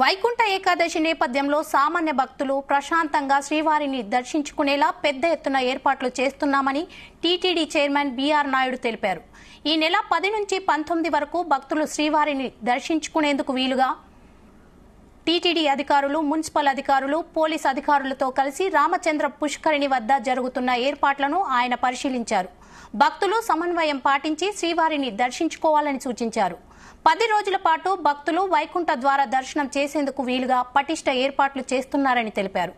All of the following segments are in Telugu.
వైకుంఠ ఏకాదశి నేపథ్యంలో సామాన్య భక్తులు ప్రశాంతంగా శ్రీవారిని దర్శించుకునేలా పెద్ద ఎత్తున ఏర్పాట్లు చేస్తున్నామని టీటీడీ చైర్మన్ బీఆర్ నాయుడు తెలిపారు. ఈ నెల 10 నుంచి 19 వరకు భక్తులు శ్రీవారిని దర్శించుకునేందుకు వీలుగా టీటీడీ అధికారులు, మున్సిపల్ అధికారులు, పోలీస్ అధికారులతో కలిసి రామచంద్ర పుష్కరిణి వద్ద జరుగుతున్న ఏర్పాట్లను ఆయన పరిశీలించారు. భక్తులు సమన్వయం పాటించి శ్రీవారిని దర్శించుకోవాలని సూచించారు. 10 రోజుల పాటు భక్తులు వైకుంఠ ద్వార దర్శనం చేసేందుకు వీలుగా పటిష్ట ఏర్పాట్లు చేస్తున్నారని తెలిపారు.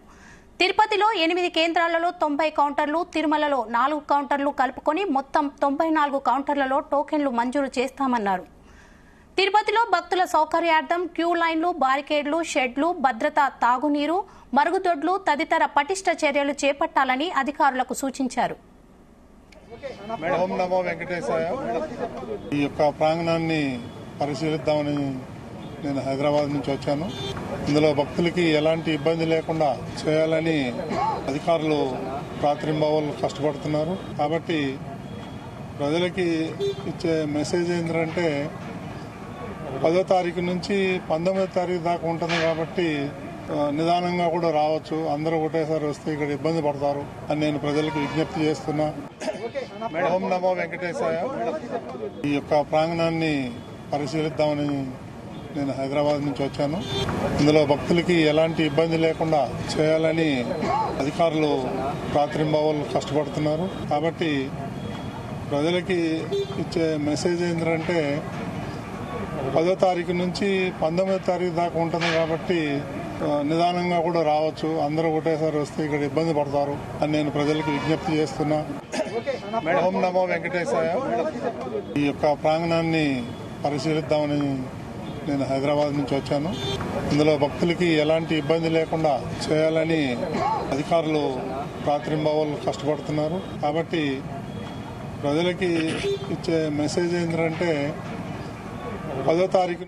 తిరుపతిలో 8 కేంద్రాలలో 90 కౌంటర్లు, తిరుమలలో 4 కౌంటర్లు కలుపుకొని మొత్తం 94 కౌంటర్లలో టోకెన్లు మంజూరు చేస్తామన్నారు. తిరుపతిలో భక్తుల సౌకర్యార్థం క్యూ లైన్లు, బారికేడ్లు, షెడ్లు, భద్రత, తాగునీరు, మరుగుదొడ్లు తదితర పటిష్ట చర్యలు చేపట్టాలని అధికారులకు సూచించారు. ఓం నమో వెంకటేశాయ. ఈ యొక్క ప్రాంగణాన్ని పరిశీలిద్దామని నేను హైదరాబాద్ నుంచి వచ్చాను. ఇందులో భక్తులకి ఎలాంటి ఇబ్బంది లేకుండా చేయాలని అధికారులు రాత్రింబవళ్ళు కష్టపడుతున్నారు. కాబట్టి ప్రజలకి ఇచ్చే మెసేజ్ ఏంటంటే 10వ తారీఖు నుంచి 19వ తారీఖు దాకా ఉంటుంది. కాబట్టి నిదానంగా కూడా రావచ్చు. అందరూ ఒకటేసారి వస్తే ఇక్కడ ఇబ్బంది పడతారు అని నేను ప్రజలకు విజ్ఞప్తి చేస్తున్నా. ఓం నమో వెంకటేశాయ. ఈ యొక్క ప్రాంగణాన్ని పరిశీలిద్దామని నేను హైదరాబాద్ నుంచి వచ్చాను. ఇందులో భక్తులకి ఎలాంటి ఇబ్బంది లేకుండా చేయాలని అధికారులు రాత్రింబవళ్ళు కష్టపడుతున్నారు. కాబట్టి ప్రజలకి ఇచ్చే మెసేజ్ ఏంటంటే 10వ తారీఖు నుంచి 19వ తారీఖు దాకా ఉంటుంది. కాబట్టి నిదానంగా కూడా రావచ్చు. అందరూ ఒకటేసారి వస్తే ఇక్కడ ఇబ్బంది పడతారు అని నేను ప్రజలకు విజ్ఞప్తి చేస్తున్నా. ఓం నమో వెంకటేశాయ. ఈ యొక్క ప్రాంగణాన్ని పరిశీలిద్దామని నేను హైదరాబాద్ నుంచి వచ్చాను. ఇందులో భక్తులకి ఎలాంటి ఇబ్బంది లేకుండా చేయాలని అధికారులు రాత్రింబవళ్ళు కష్టపడుతున్నారు. కాబట్టి ప్రజలకి ఇచ్చే మెసేజ్ ఏంటంటే 10వ తారీఖు